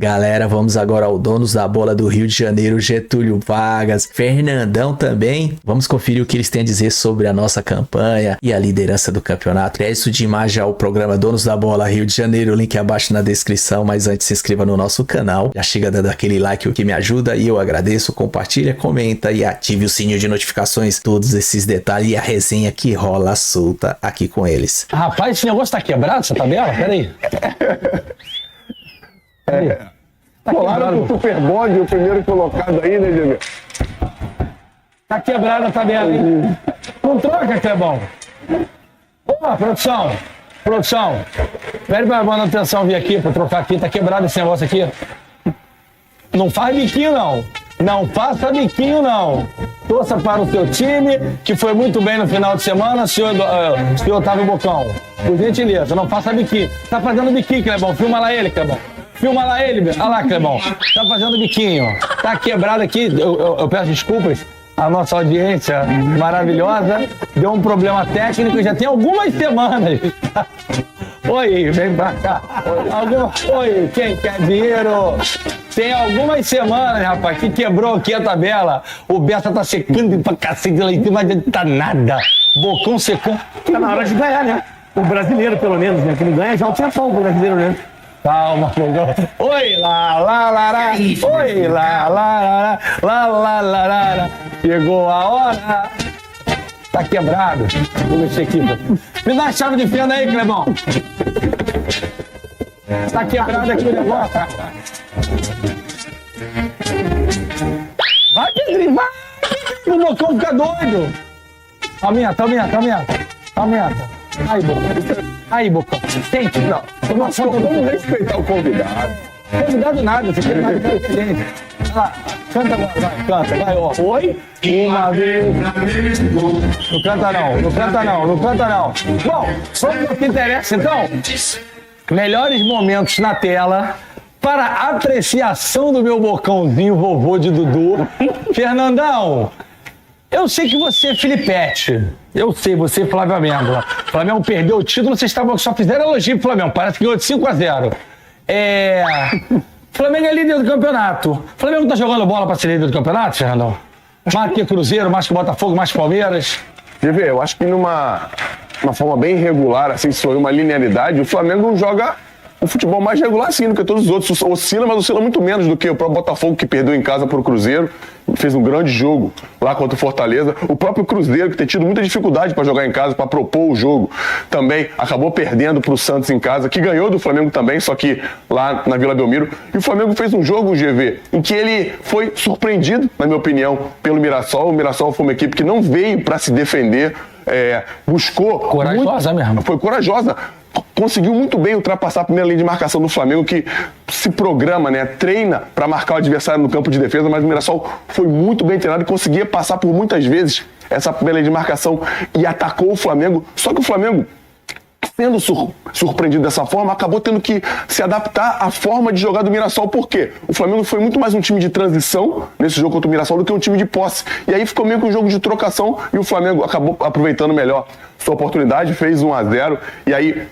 Galera, vamos agora ao donos da bola do Rio de Janeiro, Getúlio Vargas, Fernandão também. Vamos conferir o que eles têm a dizer sobre a nossa campanha e a liderança do campeonato. É isso de imagem ao programa Donos da Bola Rio de Janeiro, link abaixo na descrição, mas antes se inscreva no nosso canal. Já chega dando aquele like, o que me ajuda, e eu agradeço. Compartilha, comenta e ative o sininho de notificações. Todos esses detalhes e a resenha que rola solta aqui com eles. Rapaz, esse negócio tá quebrado, essa tabela? Peraí. Tá Colaram com o Superbond, o primeiro colocado aí, né, Diego? Tá quebrada a tabela, hein? Não troca, Clebão. Ô, produção. Pede pra manutenção vir aqui, pra trocar aqui. Tá quebrado esse negócio aqui. Não faz biquinho, não. Não faça biquinho, não. Torça para o seu time, que foi muito bem no final de semana, senhor Otávio Bocão. Por gentileza, não faça biquinho. Tá fazendo biquinho, Clebão. Filma lá ele, Clebão. Filma lá ele, olha lá, Clebão. Tá fazendo biquinho, ó. Tá quebrado aqui. Eu peço desculpas à nossa audiência maravilhosa. Deu um problema técnico já tem algumas semanas. Oi, vem pra cá. Oi, quem quer dinheiro? Tem algumas semanas, rapaz, que quebrou aqui a tabela. O Bessa tá secando pra cacete lá em cima, não adianta nada. Bocão secando. Tá na hora de ganhar, né? O brasileiro, pelo menos, né? Que não ganha já é um tempão pro brasileiro, né? Calma, fogão. Oi, lá, lá, lá, lá. Oi, lá, lá, lá, lá, lá, lá, lá, lá. Chegou a hora. Tá quebrado. Vou mexer aqui. Me dá a chave de fenda aí, Clebão. Tá quebrado aqui o negócio. Vai, Pedrinho, vai. O Bocão fica doido. Aumenta. Aí, Bocão. Sente, não. Vamos respeitar o convidado. Convidado nada, você quer nada diferente. Ah, canta agora, vai, vai, ó. Oi? Uma vez. Não canta não. Bom, vamos pro que interessa então. Melhores momentos na tela para apreciação do meu bocãozinho vovô de Dudu. Fernandão, eu sei que você é Filipete. Eu sei, você é Flávio Amêndola. O Flamengo perdeu o título, vocês só fizeram elogio pro Flamengo. Parece que ganhou de 5-0. Flamengo é líder do campeonato. O Flamengo tá jogando bola pra ser líder do campeonato, Fernandão? Mais que Cruzeiro, mais que Botafogo, mais que Palmeiras. Eu acho que numa forma bem regular, assim, se for uma linearidade, o Flamengo joga o futebol mais regular, sim, do que todos os outros. Oscila, mas oscila muito menos do que o próprio Botafogo, que perdeu em casa pro Cruzeiro. Fez um grande jogo lá contra o Fortaleza. O próprio Cruzeiro, que tem tido muita dificuldade para jogar em casa, para propor o jogo, também acabou perdendo para o Santos em casa, que ganhou do Flamengo também, só que lá na Vila Belmiro. E o Flamengo fez um jogo, GV, em que ele foi surpreendido, na minha opinião, pelo Mirassol. O Mirassol foi uma equipe que não veio para se defender, buscou... Corajosa mesmo. Foi corajosa. Conseguiu muito bem ultrapassar a primeira linha de marcação do Flamengo, que se programa, né, treina para marcar o adversário no campo de defesa, mas o Mirassol foi muito bem treinado e conseguia passar por muitas vezes essa primeira linha de marcação e atacou o Flamengo. Só que o Flamengo, sendo surpreendido dessa forma, acabou tendo que se adaptar à forma de jogar do Mirassol. Por quê? O Flamengo foi muito mais um time de transição nesse jogo contra o Mirassol do que um time de posse. E aí ficou meio que um jogo de trocação e o Flamengo acabou aproveitando melhor sua oportunidade, fez 1-0 e aí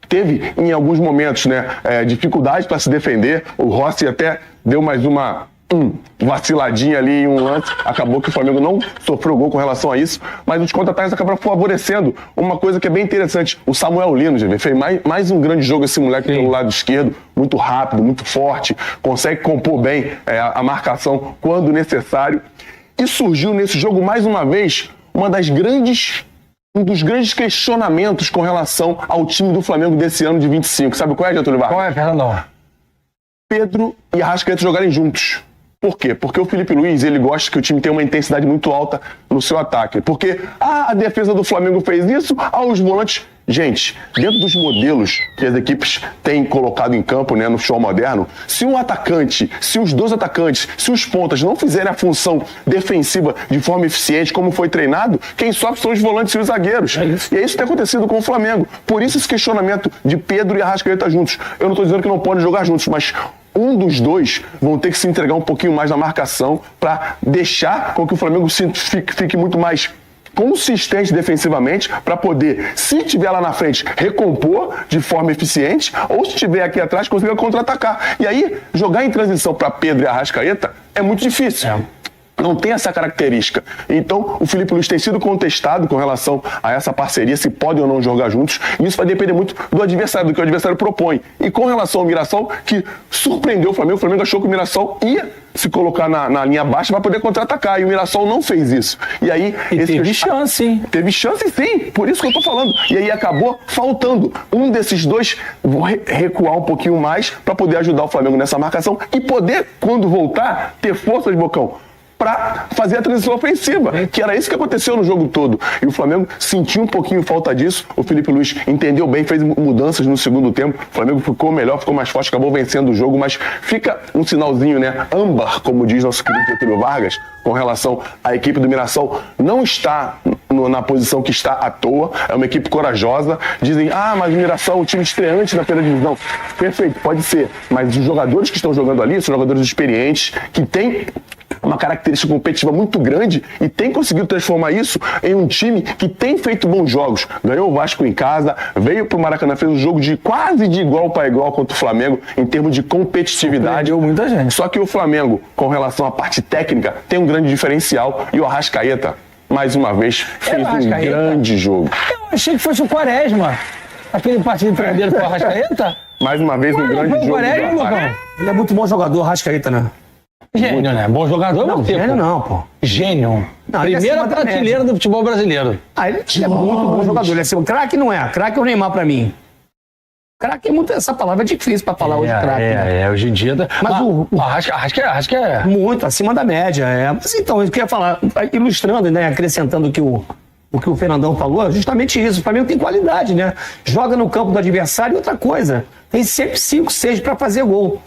teve em alguns momentos, né, dificuldade para se defender. O Rossi até deu mais uma vaciladinha ali em um lance, acabou que o Flamengo não sofreu gol com relação a isso, mas os contra-ataques acabaram favorecendo uma coisa que é bem interessante. O Samuel Lino, já fez mais um grande jogo, esse moleque pelo lado esquerdo, muito rápido, muito forte, consegue compor bem a marcação quando necessário. E surgiu nesse jogo, mais uma vez, um dos grandes questionamentos com relação ao time do Flamengo desse ano de 25. Sabe qual é, Getúlio Vargas? Qual é, Fernandão? Pedro e Arrascaeta jogarem juntos. Por quê? Porque o Felipe Luiz, ele gosta que o time tenha uma intensidade muito alta no seu ataque. Porque a defesa do Flamengo fez isso, os volantes... Gente, dentro dos modelos que as equipes têm colocado em campo, né, no futebol moderno, se um atacante, se os dois atacantes, se os pontas não fizerem a função defensiva de forma eficiente, como foi treinado, quem sofre são os volantes e os zagueiros. E é isso que tem acontecido com o Flamengo. Por isso esse questionamento de Pedro e Arrascaeta juntos. Eu não estou dizendo que não podem jogar juntos, mas um dos dois vão ter que se entregar um pouquinho mais na marcação para deixar com que o Flamengo fique muito mais consistente defensivamente para poder, se tiver lá na frente, recompor de forma eficiente, ou se tiver aqui atrás, conseguir contra-atacar. E aí, jogar em transição para Pedro e Arrascaeta é muito difícil. Não tem essa característica. Então, o Filipe Luís tem sido contestado com relação a essa parceria, se podem ou não jogar juntos. E isso vai depender muito do adversário, do que o adversário propõe. E com relação ao Mirassol, que surpreendeu o Flamengo achou que o Mirassol ia se colocar na linha baixa para poder contra-atacar. E o Mirassol não fez isso. E aí... teve chance, hein? Teve chance, sim. Por isso que eu tô falando. E aí acabou faltando um desses dois recuar um pouquinho mais para poder ajudar o Flamengo nessa marcação e poder, quando voltar, ter força de Bocão para fazer a transição ofensiva, que era isso que aconteceu no jogo todo. E o Flamengo sentiu um pouquinho falta disso. O Filipe Luís entendeu bem, fez mudanças no segundo tempo. O Flamengo ficou melhor, ficou mais forte, acabou vencendo o jogo, mas fica um sinalzinho, né? Âmbar, como diz nosso querido Getúlio Vargas, com relação à equipe do Mirassol. Não está na posição que está à toa, é uma equipe corajosa. Dizem, mas o Mirassol é um time estreante na primeira divisão. Perfeito, pode ser, mas os jogadores que estão jogando ali são jogadores experientes, que têm uma característica competitiva muito grande e tem conseguido transformar isso em um time que tem feito bons jogos. Ganhou o Vasco em casa, veio pro Maracanã, fez um jogo quase de igual para igual contra o Flamengo em termos de competitividade. Surpreendeu muita gente. Só que o Flamengo, com relação à parte técnica, tem um grande diferencial e o Arrascaeta, mais uma vez, fez um grande jogo. Eu achei que fosse o Quaresma. Aquele partido tradeiro com o Arrascaeta. Mais uma vez, um grande jogo. Ele é muito bom jogador, Arrascaeta, né? Gênio, né? Bom jogador, não, gênio não, pô. Gênio. Não, primeira prateleira do futebol brasileiro. Ele é muito bom jogador. Ele é assim, craque não é. Craque é o Neymar pra mim. Craque é muito... Essa palavra é difícil pra falar hoje, craque. Né? Hoje em dia... Mas o Arrasca é... Muito, acima da média. Mas então, eu queria falar, ilustrando, né, acrescentando o que o Fernandão falou, justamente isso. O Flamengo tem qualidade, né? Joga no campo do adversário e outra coisa. Tem sempre 5, 6 pra fazer gol.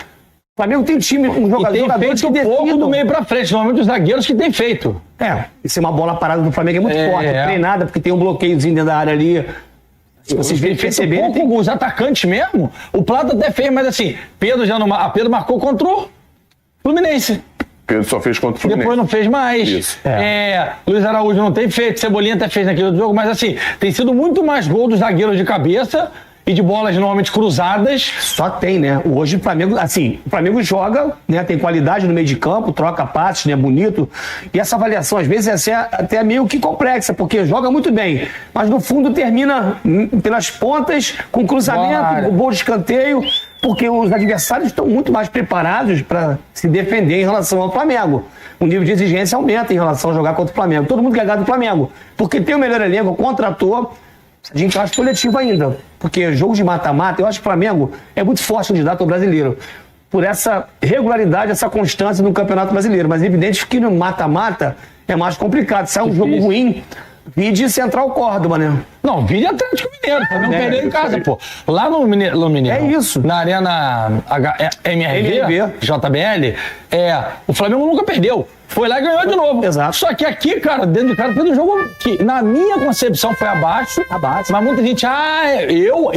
O Flamengo tem um time, um jogador que feito pouco do meio pra frente, normalmente os zagueiros que tem feito. Isso é uma bola parada do Flamengo, é muito forte, treinada, porque tem um bloqueiozinho dentro da área ali. Se vocês perceberem... Com os atacantes mesmo, o Plata até fez, mas assim, Pedro marcou contra o Fluminense. Pedro só fez contra o Fluminense. Depois não fez mais. Isso. Luiz Araújo não tem feito, Cebolinha até fez naquele outro jogo, mas assim, tem sido muito mais gol dos zagueiros de cabeça e de bolas normalmente cruzadas. Só tem, né? Hoje o Flamengo, assim, o Flamengo joga, né? Tem qualidade no meio de campo, troca passes, né? Bonito. E essa avaliação, às vezes, é até meio que complexa, porque joga muito bem, mas no fundo termina pelas pontas, com cruzamento, gol de escanteio, porque os adversários estão muito mais preparados para se defender em relação ao Flamengo. O nível de exigência aumenta em relação a jogar contra o Flamengo. Todo mundo quer ganhar do Flamengo, porque tem o melhor elenco, contratou. A gente acha coletivo ainda, porque jogo de mata-mata, eu acho que o Flamengo é muito forte candidato ao brasileiro, por essa regularidade, essa constância no Campeonato Brasileiro. Mas é evidente que no mata-mata é mais complicado. Sai um jogo ruim, vide Central Córdoba, né? Não, vide Atlético Mineiro, também perdeu em casa, pô. Lá no Mineiro. É isso. Na Arena MRV, JBL, o Flamengo nunca perdeu. Foi lá e ganhou de novo. Exato. Só que aqui, cara, dentro de casa, teve um jogo que, na minha concepção, foi abaixo. Mas muita gente, eu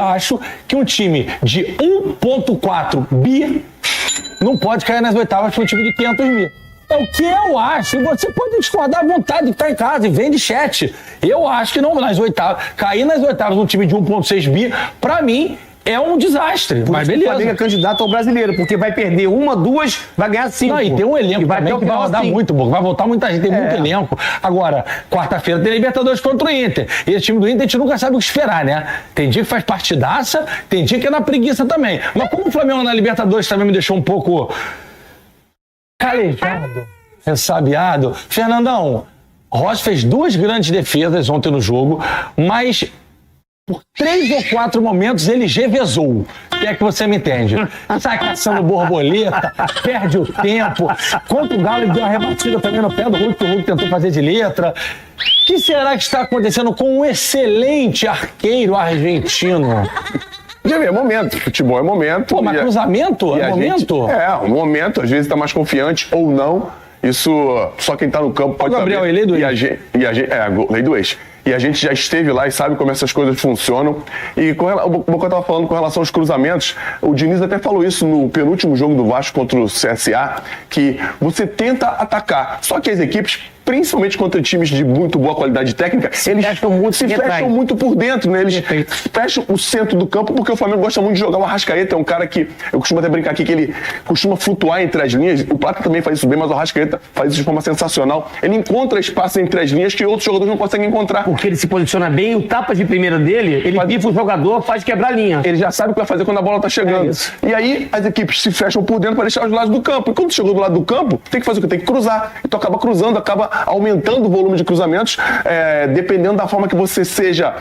acho que um time de 1,4 bi não pode cair nas oitavas para um time de 500 mil. É o que eu acho. E você pode discordar à vontade de estar em casa e vem de chat. Eu acho que não, nas oitavas. Cair nas oitavas um time de 1,6 bi, pra mim, é um desastre. Mas beleza. O Flamengo é candidato ao brasileiro, porque vai perder 1, 2, vai ganhar 5. Não, e tem um elenco também que vai rodar muito, vai voltar muita gente, tem muito elenco. Agora, quarta-feira tem Libertadores contra o Inter. E esse time do Inter a gente nunca sabe o que esperar, né? Tem dia que faz partidaça, tem dia que é na preguiça também. Mas como o Flamengo na Libertadores também me deixou um pouco calejado, ressabiado. Fernandão, Ross fez 2 grandes defesas ontem no jogo, mas por 3 ou 4 momentos ele revezou. O que é que você me entende? Sai caçando borboleta, perde o tempo. Contra o Galo, ele deu uma rebatida também no pé do Hulk, que o Hulk tentou fazer de letra. O que será que está acontecendo com um excelente arqueiro argentino? É momento, futebol é momento. Pô, mas cruzamento é momento? Um momento, às vezes está mais confiante ou não. Isso só quem está no campo pode saber. Gabriel, lei do ex. Lei do ex. E a gente já esteve lá e sabe como essas coisas funcionam. E o que eu estava falando com relação aos cruzamentos, o Diniz até falou isso no penúltimo jogo do Vasco contra o CSA, que você tenta atacar, só que as equipes principalmente contra times de muito boa qualidade técnica, eles se fecham muito por dentro, né? Eles fecham o centro do campo, porque o Flamengo gosta muito de jogar. O Arrascaeta é um cara que, eu costumo até brincar aqui, que ele costuma flutuar entre as linhas. O Plata também faz isso bem, mas o Arrascaeta faz isso de forma sensacional. Ele encontra espaço entre as linhas que outros jogadores não conseguem encontrar. Porque ele se posiciona bem, o tapa de primeira dele, ele bifa o jogador, faz quebrar a linha. Ele já sabe o que vai fazer quando a bola tá chegando. E aí as equipes se fecham por dentro para deixar os lados do campo. E quando chegou do lado do campo, tem que fazer o quê? Tem que cruzar. Então acaba cruzando, acaba aumentando o volume de cruzamentos, dependendo da forma que você seja...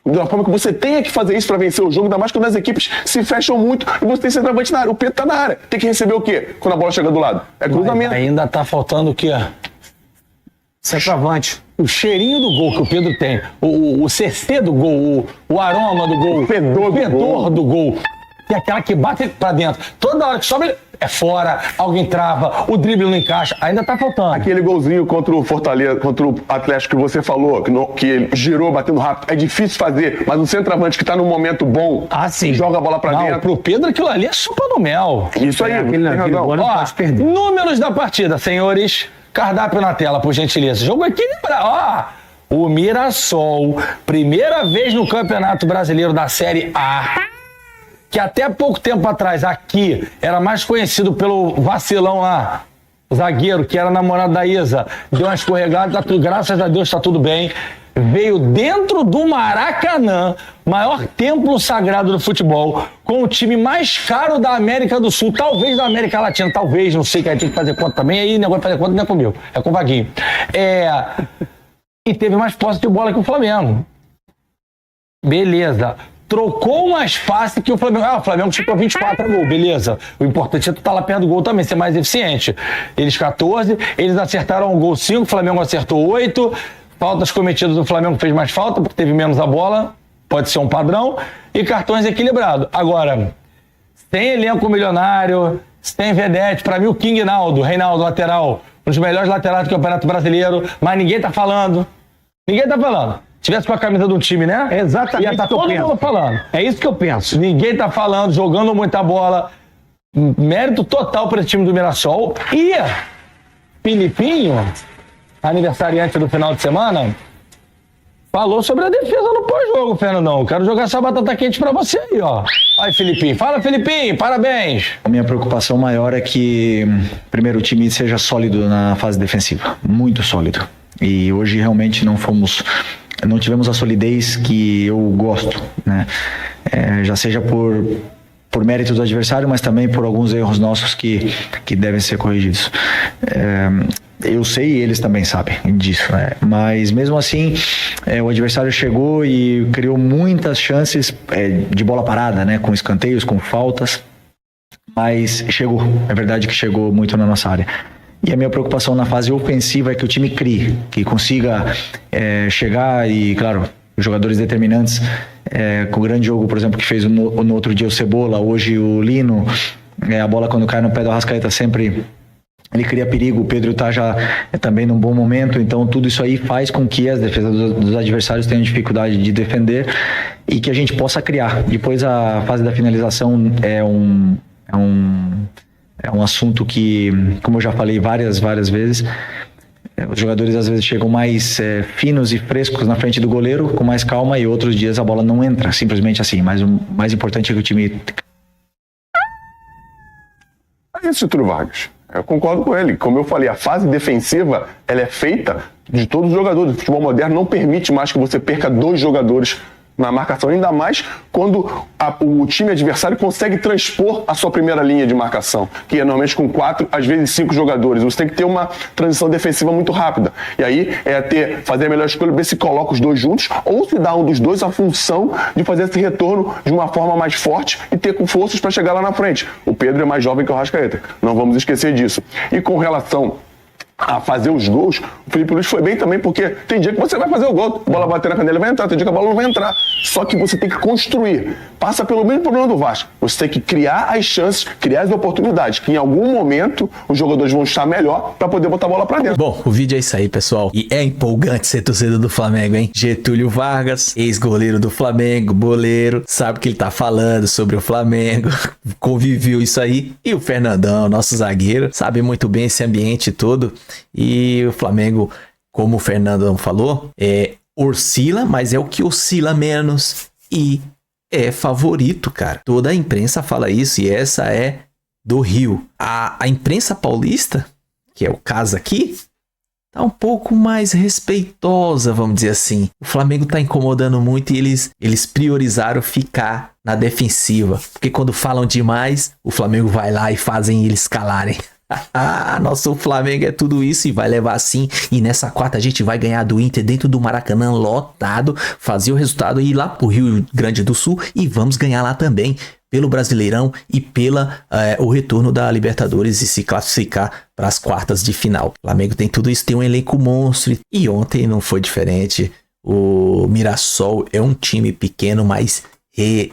da forma que você tenha que fazer isso para vencer o jogo, ainda mais quando as equipes se fecham muito e você tem centroavante na área. O Pedro tá na área. Tem que receber o quê? Quando a bola chega do lado? É cruzamento. Mas ainda tá faltando o quê? Centroavante. O cheirinho do gol que o Pedro tem. O CC do gol. O aroma do gol. O fedor do gol. Que é aquela que bate pra dentro. Toda hora que sobe, é fora, alguém trava, o drible não encaixa. Ainda tá faltando. Aquele golzinho contra o Fortaleza, contra o Atlético que você falou, que ele girou batendo rápido, é difícil fazer, mas o centroavante que tá num momento bom, joga a bola pra dentro. Pro Pedro aquilo ali é sopa no mel. Isso aí, aquele gol não pode perder. Números da partida, senhores. Cardápio na tela, por gentileza. Jogo equilibrado. O Mirassol, primeira vez no Campeonato Brasileiro da Série A, que até pouco tempo atrás aqui era mais conhecido pelo vacilão lá, o zagueiro, que era namorado da Isa, deu uma escorregada, graças a Deus tá tudo bem. Veio dentro do Maracanã, maior templo sagrado do futebol, com o time mais caro da América do Sul, talvez da América Latina, talvez, não sei, que aí tem que fazer conta também, aí o negócio de fazer conta não é comigo, é com o Vaguinho. E teve mais posse de bola que o Flamengo. Beleza. Trocou mais passe que o Flamengo. O Flamengo chutou 24 gols, beleza. O importante é tu estar lá perto do gol também, ser mais eficiente. Eles 14, eles acertaram o gol 5, o Flamengo acertou 8. Faltas cometidas, o Flamengo fez mais falta, porque teve menos a bola, pode ser um padrão, e cartões equilibrados. Agora, sem elenco milionário, sem vedete, pra mim o King Naldo, Reinaldo, lateral, um dos melhores laterais do Campeonato Brasileiro, mas ninguém tá falando. Ninguém tá falando. Tivesse com a camisa de um time, né? Exatamente. Ia tá todo mundo falando. É isso que eu penso. Ninguém tá falando, jogando muita bola. Mérito total para esse time do Mirassol. E Filipinho, aniversariante do final de semana, falou sobre a defesa no pós-jogo, Fernandão. Quero jogar essa batata quente pra você aí, ó. Aí, Filipinho. Fala, Filipinho. Parabéns. A minha preocupação maior é que, primeiro, o time seja sólido na fase defensiva. Muito sólido. E hoje, realmente, não tivemos a solidez que eu gosto, né? Já seja por mérito do adversário, mas também por alguns erros nossos que devem ser corrigidos. Eu sei e eles também sabem disso, né? Mas mesmo assim, o adversário chegou e criou muitas chances de bola parada, né? Com escanteios, com faltas, mas chegou, é verdade que chegou muito na nossa área. E a minha preocupação na fase ofensiva é que o time crie, que consiga chegar e, claro, os jogadores determinantes, com o grande jogo, por exemplo, que fez no outro dia o Cebola, hoje o Lino, a bola quando cai no pé do Arrascaeta sempre ele cria perigo, o Pedro tá já também num bom momento, então tudo isso aí faz com que as defesas dos adversários tenham dificuldade de defender e que a gente possa criar. Depois a fase da finalização é um assunto que, como eu já falei várias vezes, os jogadores às vezes chegam mais finos e frescos na frente do goleiro, com mais calma, e outros dias a bola não entra, simplesmente assim. Mas o mais importante é que o time... É isso, Túlio Vargas. Eu concordo com ele. Como eu falei, a fase defensiva ela é feita de todos os jogadores. O futebol moderno não permite mais que você perca 2 jogadores na marcação, ainda mais quando o time adversário consegue transpor a sua primeira linha de marcação, que é normalmente com 4, às vezes 5 jogadores. Você tem que ter uma transição defensiva muito rápida. E aí fazer a melhor escolha, ver se coloca os 2 juntos ou se dá um dos 2 a função de fazer esse retorno de uma forma mais forte e ter com forças para chegar lá na frente. O Pedro é mais jovem que o Arrascaeta, não vamos esquecer disso. E com relação a fazer os gols, o Felipe Luiz foi bem também, porque tem dia que você vai fazer o gol, a bola bater na canela vai entrar, tem dia que a bola não vai entrar. Só que você tem que construir. Passa pelo mesmo problema do Vasco. Você tem que criar as chances, criar as oportunidades, que em algum momento os jogadores vão estar melhor para poder botar a bola para dentro. Bom, o vídeo é isso aí, pessoal. E é empolgante ser torcedor do Flamengo, hein? Getúlio Vargas, ex-goleiro do Flamengo, boleiro, sabe o que ele tá falando sobre o Flamengo, conviveu isso aí. E o Fernandão, nosso zagueiro, sabe muito bem esse ambiente todo. E o Flamengo, como o Fernando falou, oscila, mas é o que oscila menos e é favorito, cara. Toda a imprensa fala isso e essa é do Rio. A imprensa paulista, que é o caso aqui, tá um pouco mais respeitosa, vamos dizer assim. O Flamengo tá incomodando muito e eles priorizaram ficar na defensiva. Porque quando falam demais, o Flamengo vai lá e fazem eles calarem. Nosso Flamengo é tudo isso e vai levar assim. E nessa quarta a gente vai ganhar do Inter dentro do Maracanã lotado, fazer o resultado e ir lá pro Rio Grande do Sul e vamos ganhar lá também pelo Brasileirão e o retorno da Libertadores e se classificar para as quartas de final. O Flamengo tem tudo isso, tem um elenco monstro e ontem não foi diferente. O Mirassol é um time pequeno, mas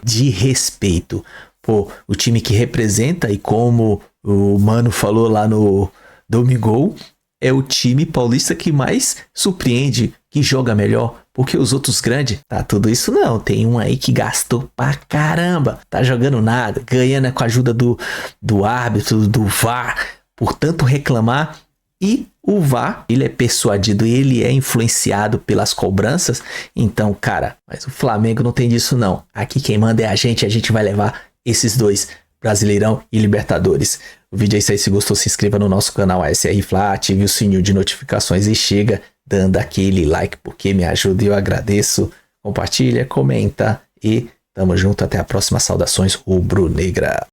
de respeito. Pô, o time que representa e como o Mano falou lá no Domingol, é o time paulista que mais surpreende, que joga melhor, porque os outros grandes, tá tudo isso não. Tem um aí que gastou pra caramba, tá jogando nada, ganhando com a ajuda do árbitro, do VAR, por tanto reclamar. E o VAR, ele é persuadido, ele é influenciado pelas cobranças. Então, cara, mas o Flamengo não tem disso não. Aqui quem manda é a gente vai levar esses dois, Brasileirão e Libertadores. O vídeo é isso aí, se gostou se inscreva no nosso canal ASR Fla, ative o sininho de notificações e chega dando aquele like porque me ajuda e eu agradeço. Compartilha, comenta e tamo junto, até a próxima. Saudações rubro-negra.